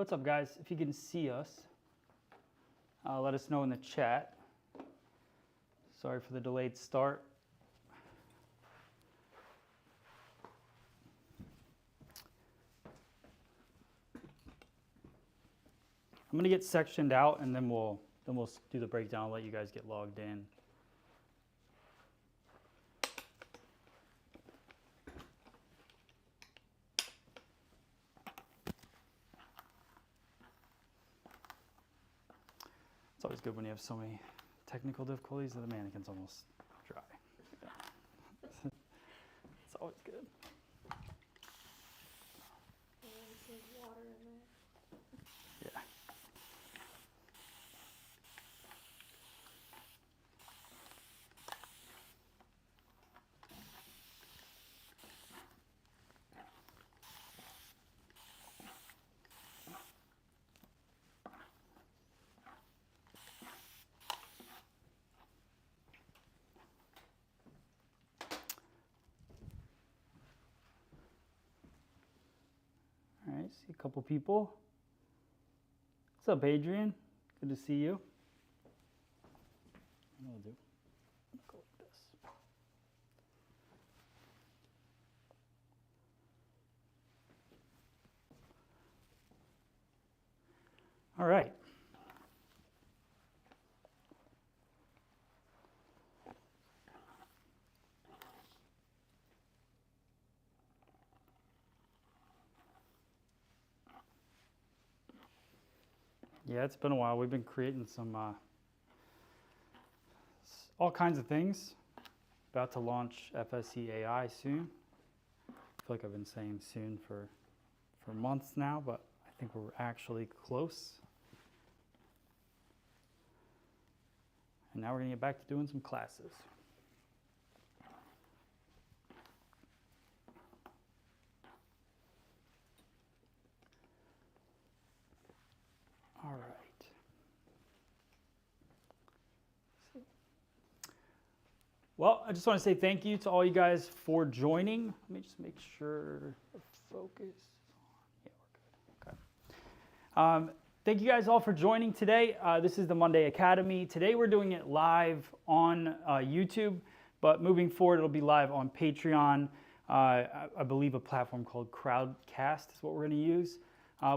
What's up, guys? If you can see us, let us know in the chat. Sorry for the delayed start. I'm gonna get sectioned out, and then we'll do the breakdown. I'll let you guys get logged in. It's always good when you have so many technical difficulties that the mannequin's almost dry. It's always good. Water in there. Yeah. All right, see a couple people. What's up, Adrian? Good to see you. I'll do. Go like this. All right. Yeah, it's been a while. We've been creating some all kinds of things. About to launch FSC AI soon. I feel like I've been saying soon for months now, but I think we're actually close. And now we're gonna get back to doing some classes. All right. Well, I just want to say thank you to all you guys for joining. Let me just make sure the focus. Yeah, we're good. Okay. Thank you guys all for joining today. This is the Monday Academy. Today we're doing it live on YouTube, but moving forward it'll be live on Patreon. I believe a platform called Crowdcast is what we're going to use.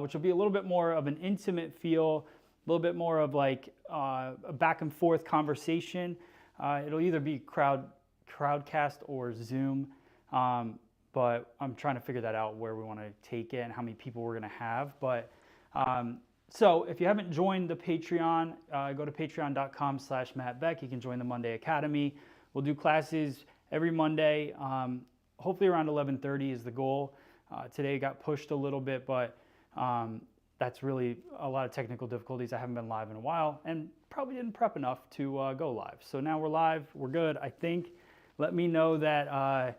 Which will be a little bit more of an intimate feel, a little bit more of like a back and forth conversation. It'll either be Crowdcast or Zoom, but I'm trying to figure that out where we want to take it and how many people we're going to have. But so if you haven't joined the Patreon, go to patreon.com/MattBeck. You can join the Monday Academy. We'll do classes every Monday. Hopefully around 11:30 is the goal. Today it got pushed a little bit, but that's really a lot of technical difficulties. I haven't been live in a while and probably didn't prep enough to go live. So now we're live, we're good, I think. Let me know that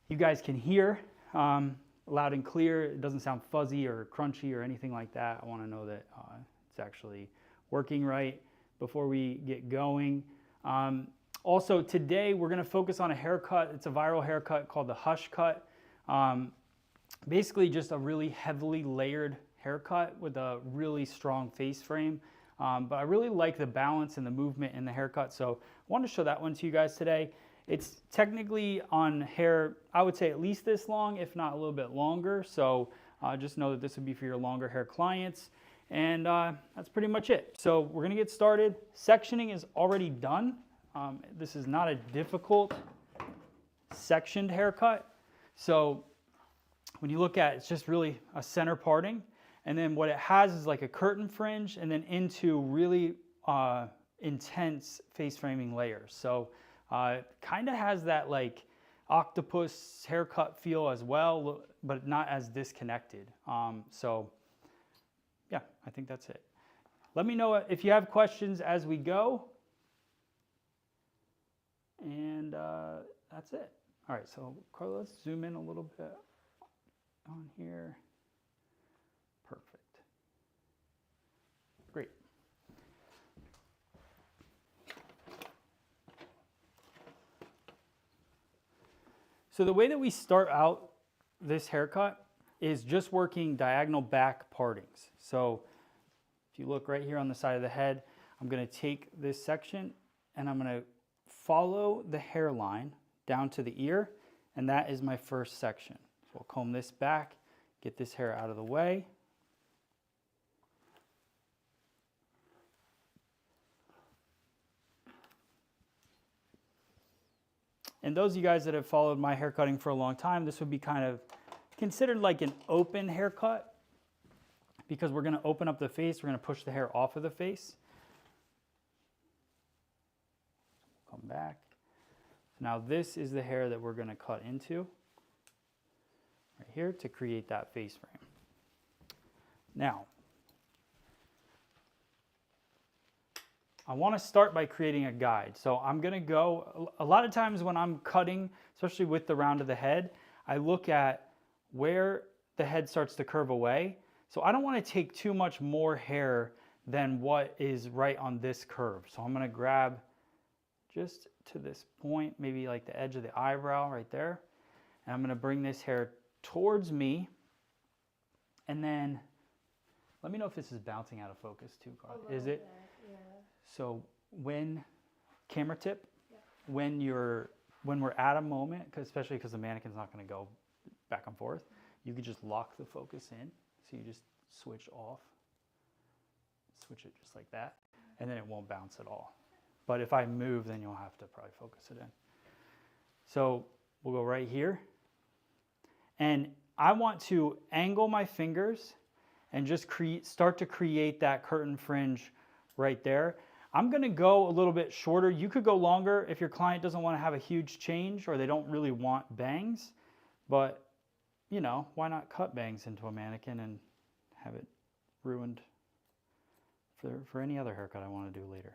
you guys can hear loud and clear. It doesn't sound fuzzy or crunchy or anything like that. I want to know that it's actually working right before we get going. Also today we're going to focus on a haircut. It's a viral haircut called the Hush Cut. Basically just a really heavily layered haircut with a really strong face frame. But I really like the balance and the movement in the haircut, so I wanted to show that one to you guys today. It's technically on hair, I would say at least this long, if not a little bit longer. So just know that this would be for your longer hair clients. And that's pretty much it. So we're gonna get started. Sectioning is already done. This is not a difficult sectioned haircut. So when you look at it, it's just really a center parting. And then what it has is like a curtain fringe and then into really intense face framing layers. So kind of has that like octopus haircut feel as well, but not as disconnected. So yeah, I think that's it. Let me know if you have questions as we go. And that's it. All right, so Carla, let's zoom in a little bit on here. Perfect. Great. So the way that we start out this haircut is just working diagonal back partings. So if you look right here on the side of the head, I'm going to take this section and I'm going to follow the hairline down to the ear, and that is my first section. So we'll comb this back, get this hair out of the way. And those of you guys that have followed my hair cutting for a long time, this would be kind of considered like an open haircut, because we're going to open up the face. We're going to push the hair off of the face. Come back. Now this is the hair that we're going to cut into right here to create that face frame. Now, I want to start by creating a guide. So I'm going to go, a lot of times when I'm cutting, especially with the round of the head, I look at where the head starts to curve away. So I don't want to take too much more hair than what is right on this curve. So I'm going to grab just to this point, maybe like the edge of the eyebrow right there. And I'm going to bring this hair towards me. And then, let me know if this is bouncing out of focus too, Carl. Is it? Yeah. So when, camera tip, Yeah. when we're at a moment, especially because the mannequin's not going to go back and forth, you could just lock the focus in. So you just switch off, switch it just like that, and then it won't bounce at all. But if I move, then you'll have to probably focus it in. So we'll go right here. And I want to angle my fingers and just start to create that curtain fringe right there. I'm going to go a little bit shorter. You could go longer if your client doesn't want to have a huge change or they don't really want bangs. But, you know, why not cut bangs into a mannequin and have it ruined for any other haircut I want to do later.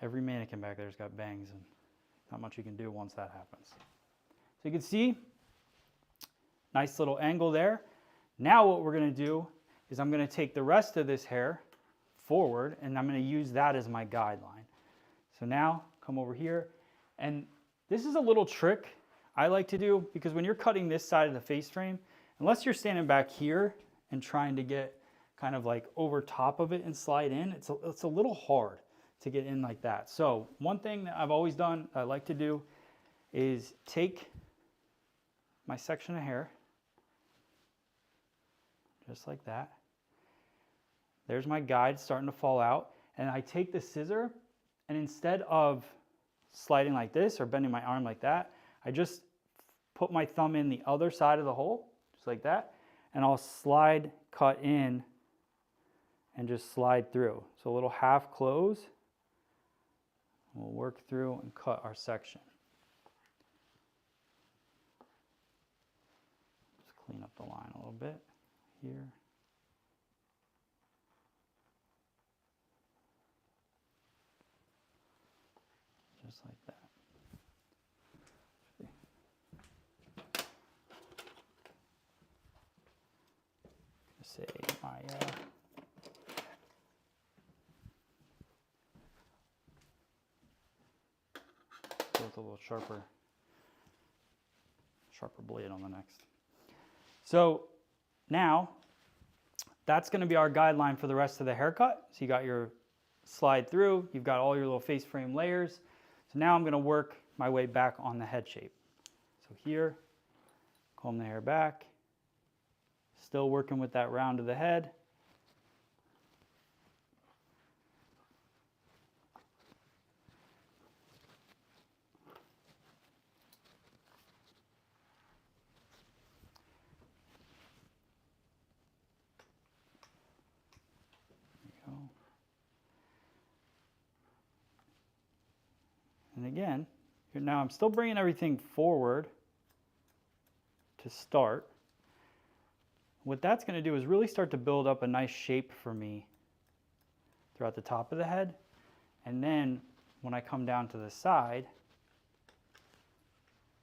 Every mannequin back there's got bangs, and not much you can do once that happens. So you can see, nice little angle there. Now what we're going to do is I'm going to take the rest of this hair forward, and I'm going to use that as my guideline. So now come over here, and this is a little trick I like to do, because when you're cutting this side of the face frame, unless you're standing back here and trying to get kind of like over top of it and slide in, it's a little hard to get in like that. So one thing that I've always done, I like to do, is take my section of hair, just like that. There's my guide starting to fall out, and I take the scissor, and instead of sliding like this or bending my arm like that, I just put my thumb in the other side of the hole, just like that, and I'll slide, cut in, and just slide through. So a little half close. We'll work through and cut our section. Just clean up the line a little bit here. Just like that. Say my go with a little sharper blade on the next. So now that's going to be our guideline for the rest of the haircut. So you got your slide through, you've got all your little face frame layers. So now I'm going to work my way back on the head shape. So here, comb the hair back, still working with that round of the head. And again, here now I'm still bringing everything forward to start. What that's going to do is really start to build up a nice shape for me throughout the top of the head. And then when I come down to the side,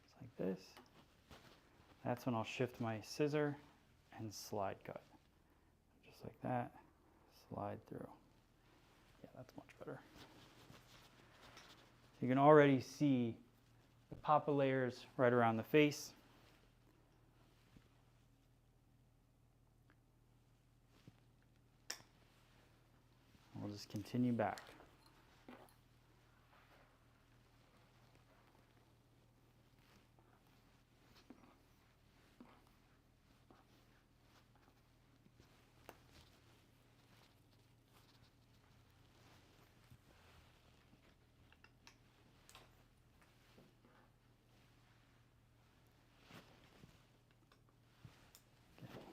it's like this, that's when I'll shift my scissor and slide cut. Just like that, slide through. Yeah, that's much better. You can already see the papa layers right around the face. just continue back.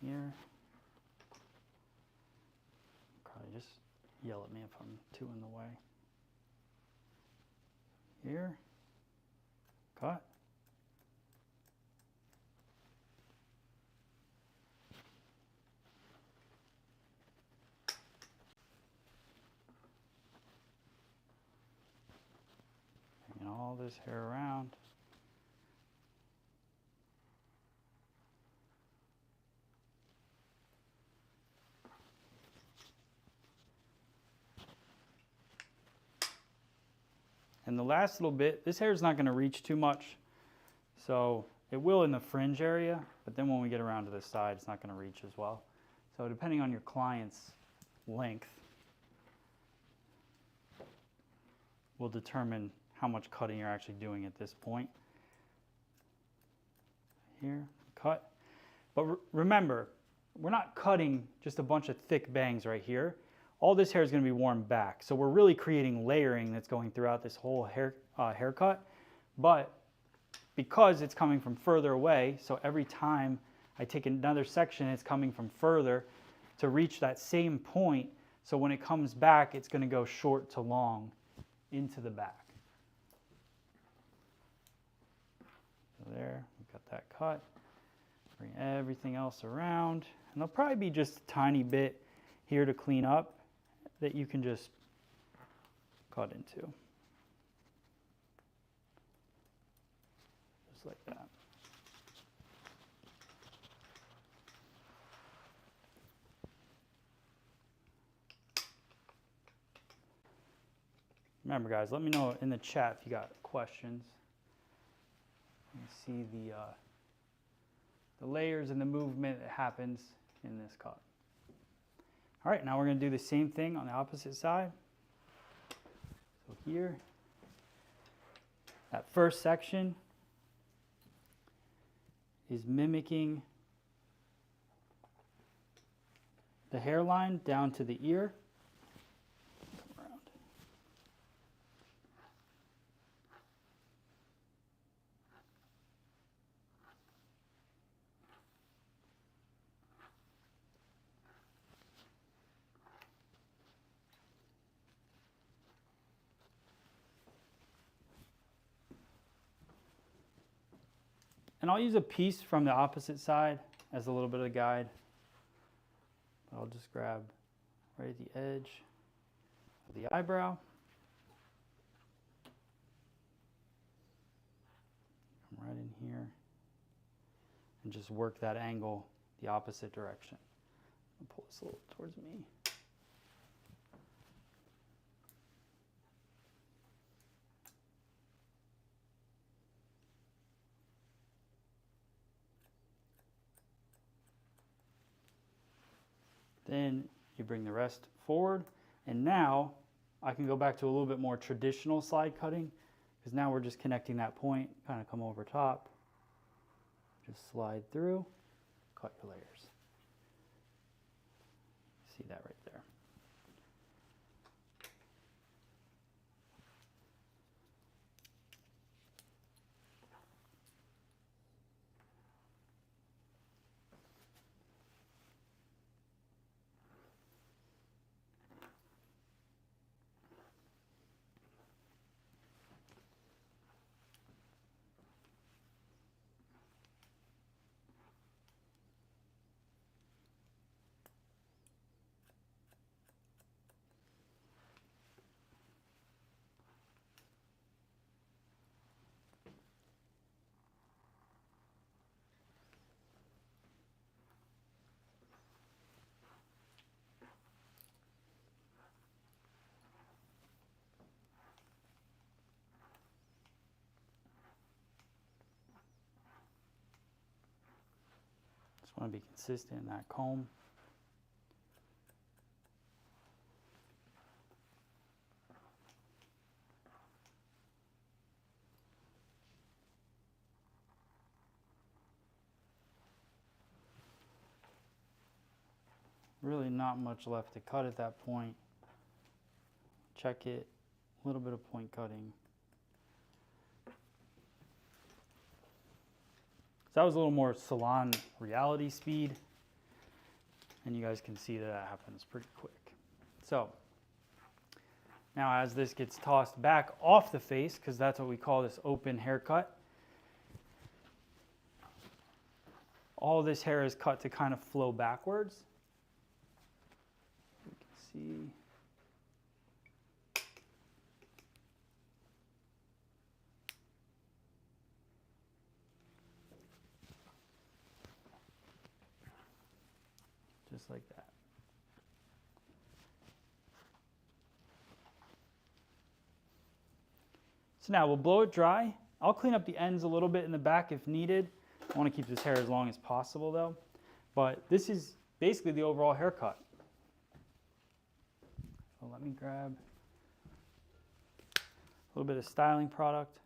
Here. Probably just yell at me if I'm too in the way. Here. Cut. Bringing all this hair around. And the last little bit, this hair is not going to reach too much, so it will in the fringe area, but then when we get around to this side, it's not going to reach as well. So depending on your client's length, will determine how much cutting you're actually doing at this point. Here, cut. But remember, we're not cutting just a bunch of thick bangs right here. All this hair is going to be worn back. So we're really creating layering that's going throughout this whole haircut. But because it's coming from further away, so every time I take another section, it's coming from further to reach that same point. So when it comes back, it's going to go short to long into the back. So there, we've got that cut. Bring everything else around. And there'll probably be just a tiny bit here to clean up that you can just cut into. Just like that. Remember guys, let me know in the chat if you got questions. You see the layers and the movement that happens in this cut. All right, now we're going to do the same thing on the opposite side. So here, that first section is mimicking the hairline down to the ear. Come around. And I'll use a piece from the opposite side as a little bit of a guide. I'll just grab right at the edge of the eyebrow. Come right in here and just work that angle the opposite direction. I'll pull this a little towards me. Then you bring the rest forward, and now I can go back to a little bit more traditional slide cutting, because now we're just connecting that point, kind of come over top, just slide through, cut your layers. See that right there. Just want to be consistent in that comb. Really not much left to cut at that point. Check it, a little bit of point cutting. So that was a little more Salon reality speed. And you guys can see that happens pretty quick. So now as this gets tossed back off the face, because that's what we call this open haircut, all this hair is cut to kind of flow backwards. You can see. Just like that. So now we'll blow it dry. I'll clean up the ends a little bit in the back if needed. I want to keep this hair as long as possible though. But this is basically the overall haircut. So let me grab a little bit of styling product.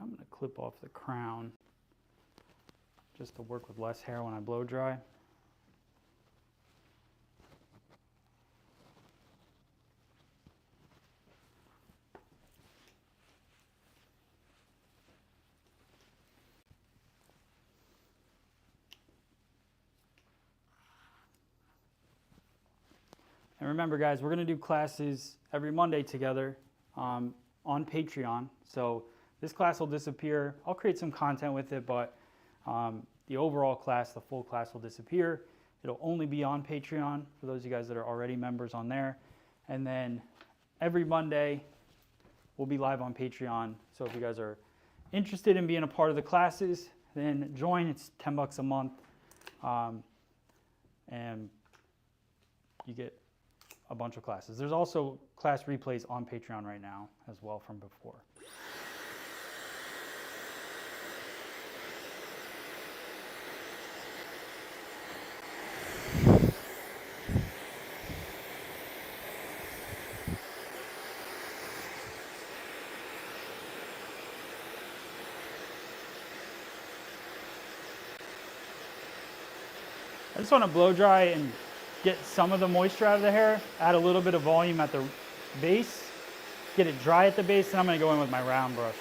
I'm going to clip off the crown just to work with less hair when I blow dry. And remember guys, we're going to do classes every Monday together on Patreon. So this class will disappear. I'll create some content with it, but the overall class, the full class will disappear. It'll only be on Patreon for those of you guys that are already members on there. And then every Monday, we'll be live on Patreon. So if you guys are interested in being a part of the classes, then join. It's $10 a month. And you get a bunch of classes. There's also class replays on Patreon right now as well from before. I just want to blow dry and get some of the moisture out of the hair, add a little bit of volume at the base, get it dry at the base, and I'm going to go in with my round brush.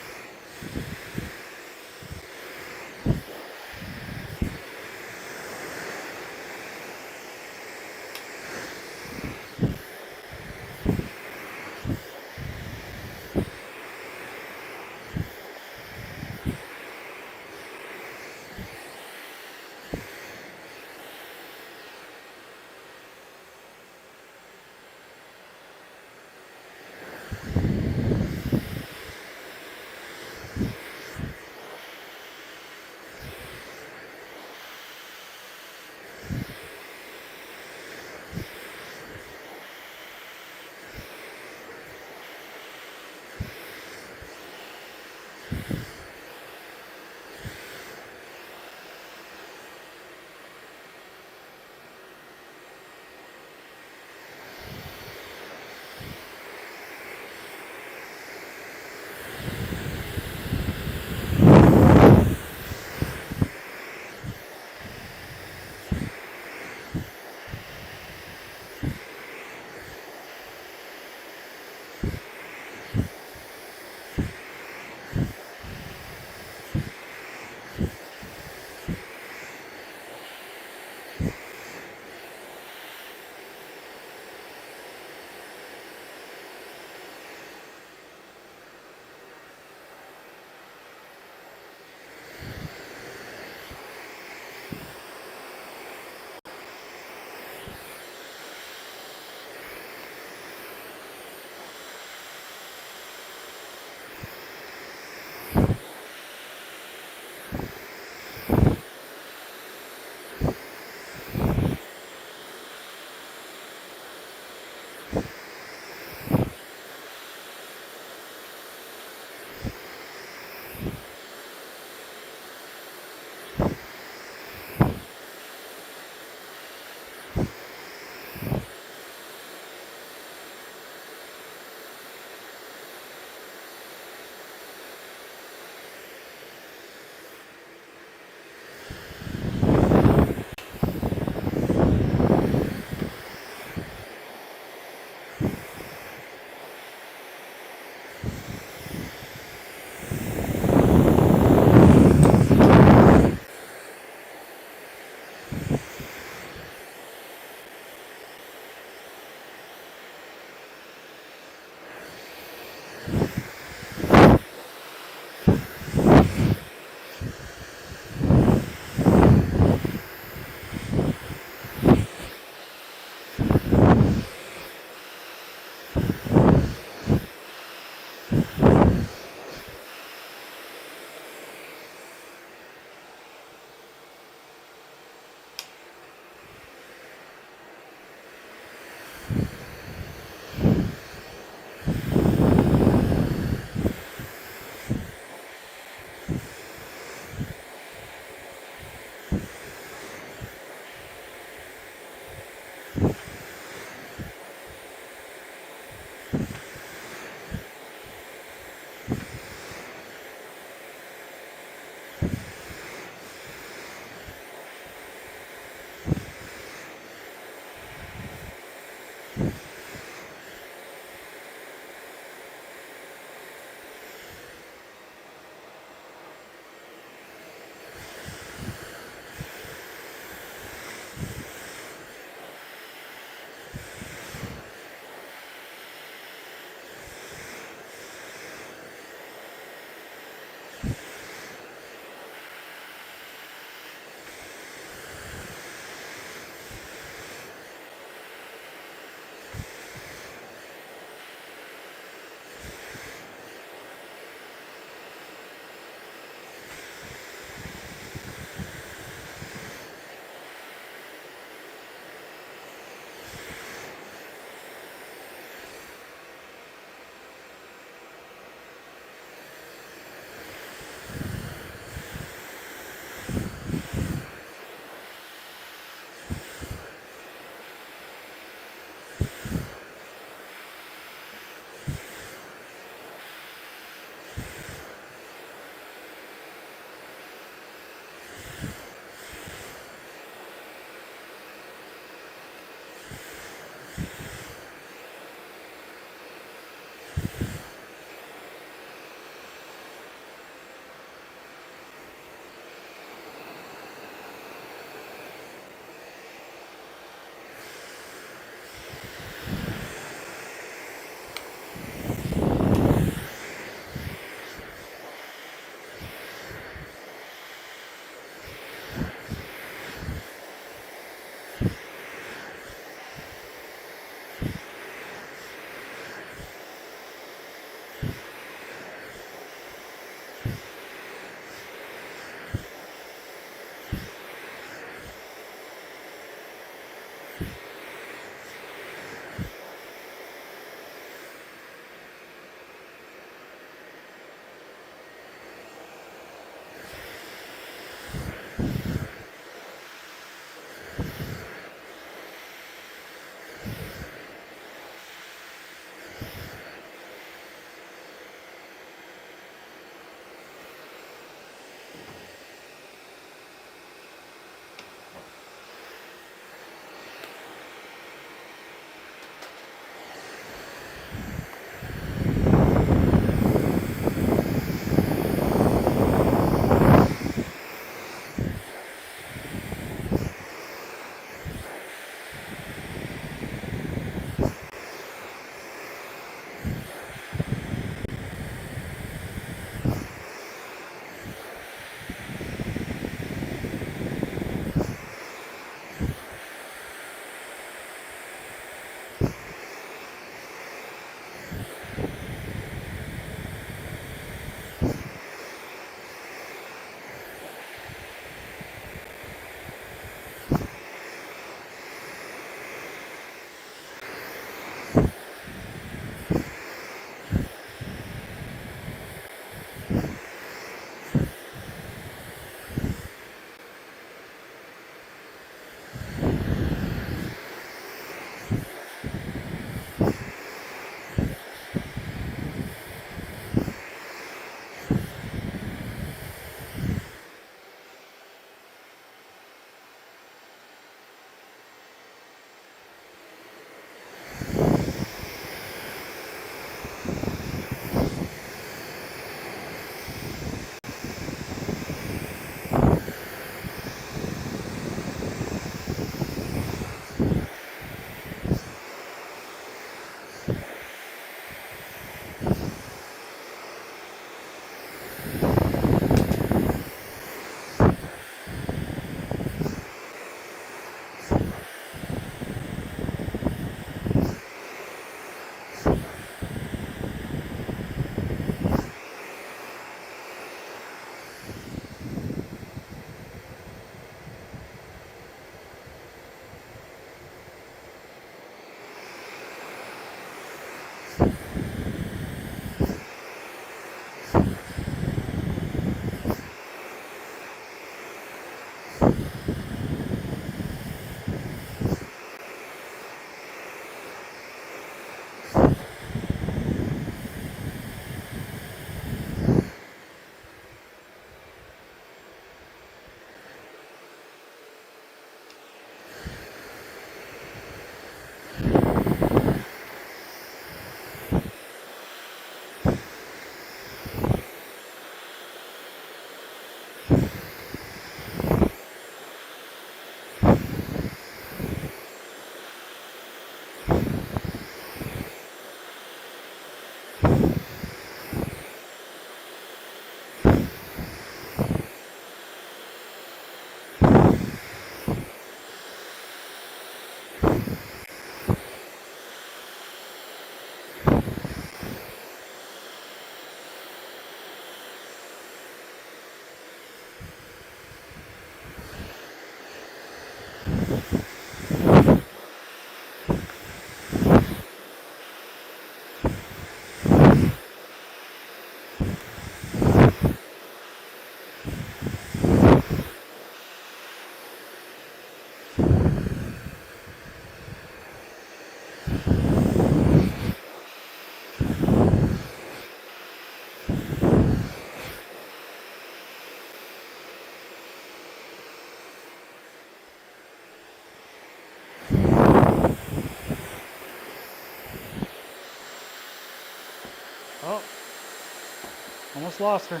Almost lost her.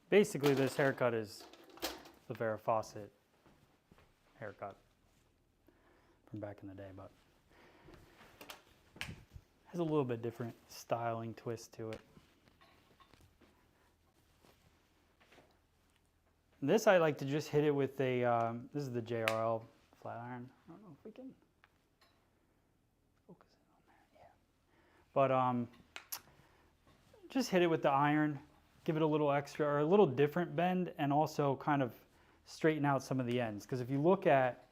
Basically, this haircut is the Farrah Fawcett haircut from back in the day, but has a little bit different styling twist to it. And this I like to just hit it with a, this is the JRL flat iron. I don't know if we can focus it on there, yeah. But just hit it with the iron, give it a little extra or a little different bend, and also kind of straighten out some of the ends. Because if you look at,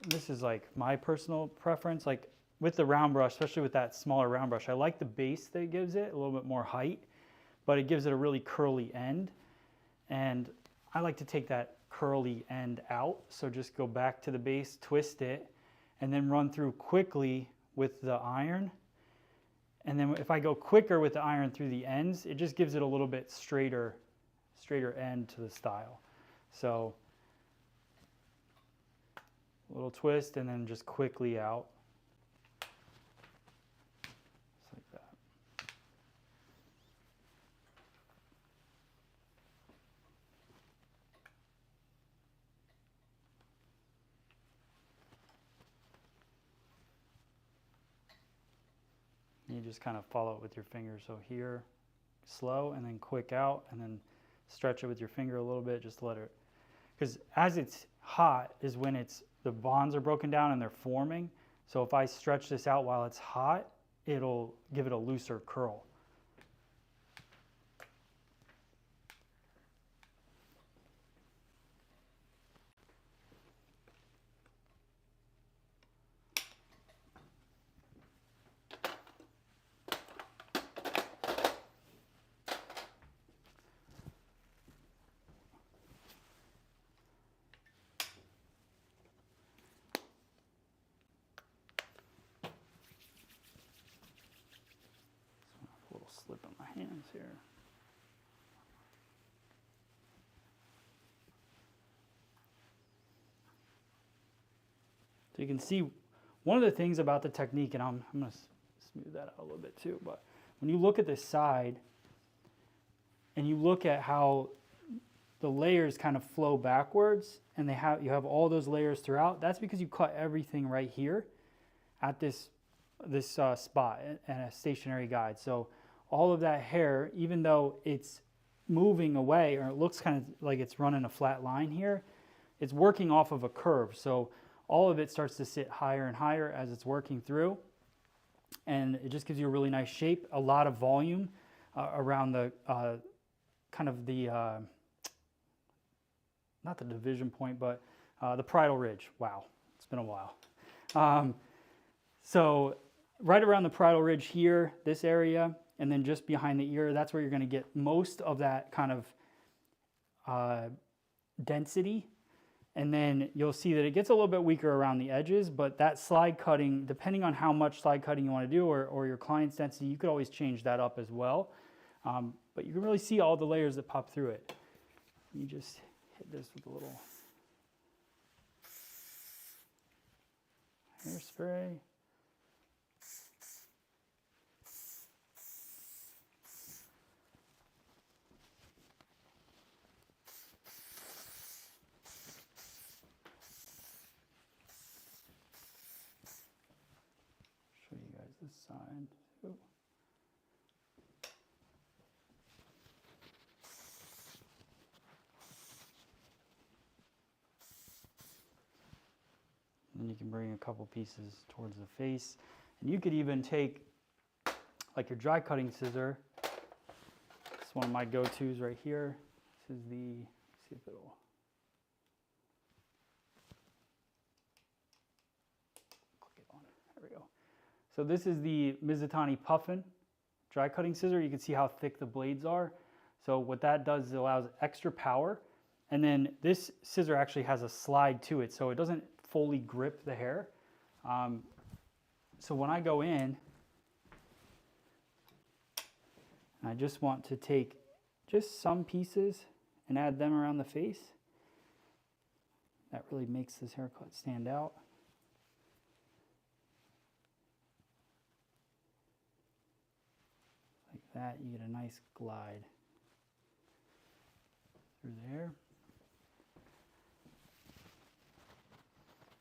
this is like my personal preference, like with the round brush, especially with that smaller round brush, I like the base that it gives it, a little bit more height, but it gives it a really curly end. And I like to take that curly end out. So just go back to the base, twist it, and then run through quickly with the iron. And then if I go quicker with the iron through the ends, it just gives it a little bit straighter end to the style. So a little twist and then just quickly out. Just like that. You just kind of follow it with your finger. So here, slow, and then quick out, and then stretch it with your finger a little bit, just let it, because as it's hot is when the bonds are broken down and they're forming. So if I stretch this out while it's hot, it'll give it a looser curl. Slip on my hands here. So you can see one of the things about the technique, and I'm going to smooth that out a little bit too, but when you look at this side and you look at how the layers kind of flow backwards and you have all those layers throughout, that's because you cut everything right here at this spot and a stationary guide. So all of that hair, even though it's moving away or it looks kind of like it's running a flat line here, it's working off of a curve. So all of it starts to sit higher and higher as it's working through. And it just gives you a really nice shape, a lot of volume around the kind of the, not the division point, but the parietal ridge. Wow, it's been a while. So right around the parietal ridge here, this area, and then just behind the ear, that's where you're going to get most of that kind of density. And then you'll see that it gets a little bit weaker around the edges, but that slide cutting, depending on how much slide cutting you want to do or your client's density, you could always change that up as well. But you can really see all the layers that pop through it. You just hit this with a little hairspray. Show you guys this side too. And you can bring a couple pieces towards the face. And you could even take like your dry cutting scissor. It's one of my go-tos right here. This is the, let's see if it'll, click it on, there we go. So this is the Mizutani Puffin dry cutting scissor. You can see how thick the blades are. So what that does is it allows extra power. And then this scissor actually has a slide to it, so it doesn't fully grip the hair. So when I go in, I just want to take just some pieces and add them around the face. That really makes this haircut stand out. Like that, you get a nice glide through there.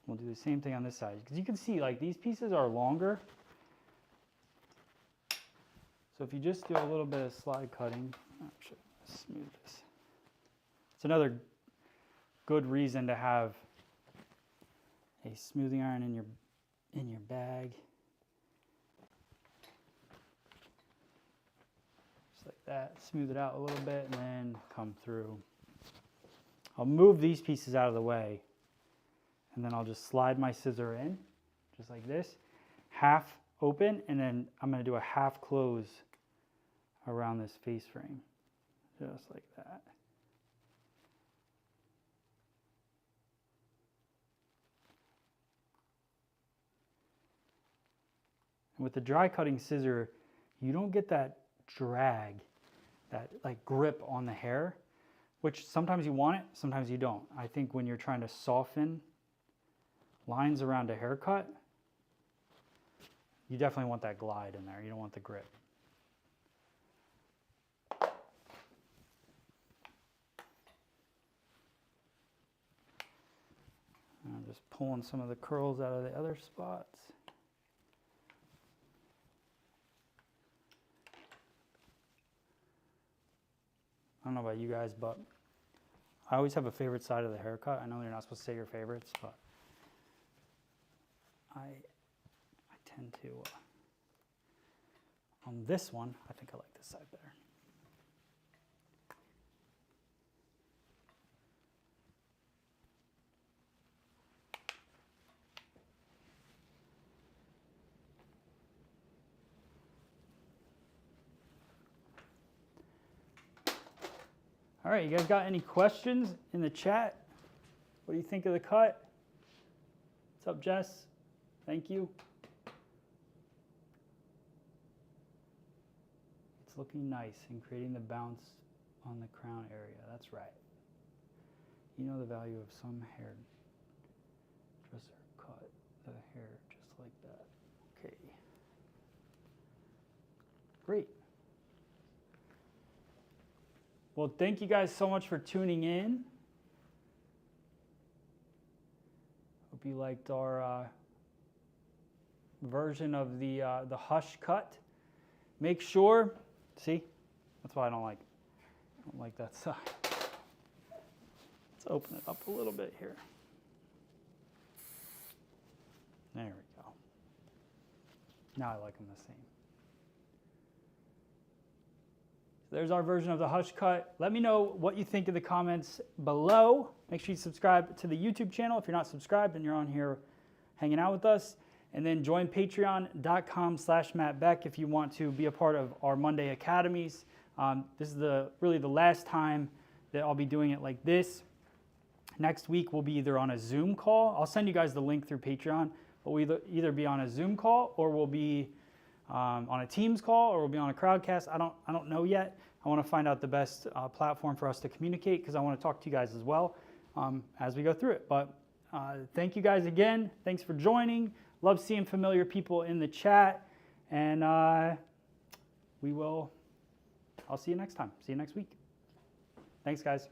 We'll do the same thing on this side, because you can see like these pieces are longer. So if you just do a little bit of slide cutting, actually, smooth this. It's another good reason to have a smoothing iron in your bag. Just like that, smooth it out a little bit and then come through. I'll move these pieces out of the way. And then I'll just slide my scissor in, just like this, half open, and then I'm going to do a half close around this face frame, just like that. And with the dry cutting scissor, you don't get that drag, that like grip on the hair, which sometimes you want it, sometimes you don't. I think when you're trying to soften lines around a haircut, you definitely want that glide in there. You don't want the grip. I'm just pulling some of the curls out of the other spots. I don't know about you guys, but I always have a favorite side of the haircut. I know you're not supposed to say your favorites, but I tend to, on this one, I think I like this side better. All right, you guys got any questions in the chat? What do you think of the cut? What's up, Jess? Thank you. It's looking nice and creating the bounce on the crown area. That's right. You know the value of some hairdresser cut the hair just like that. Okay. Great. Well, thank you guys so much for tuning in. Hope you liked our version of the hush cut. Make sure, see, that's why I don't like that side. Let's open it up a little bit here. There we go. Now I like them the same. So there's our version of the hush cut. Let me know what you think in the comments below. Make sure you subscribe to the YouTube channel. If you're not subscribed and you're on here hanging out with us. And then join patreon.com/MattBeck if you want to be a part of our Monday Academies. This is really the last time that I'll be doing it like this. Next week we'll be either on a Zoom call. I'll send you guys the link through Patreon. But we'll either be on a Zoom call or we'll be on a Teams call or we'll be on a Crowdcast. I don't know yet. I want to find out the best platform for us to communicate because I want to talk to you guys as well as we go through it. But thank you guys again. Thanks for joining. Love seeing familiar people in the chat. And I'll see you next time. See you next week. Thanks, guys.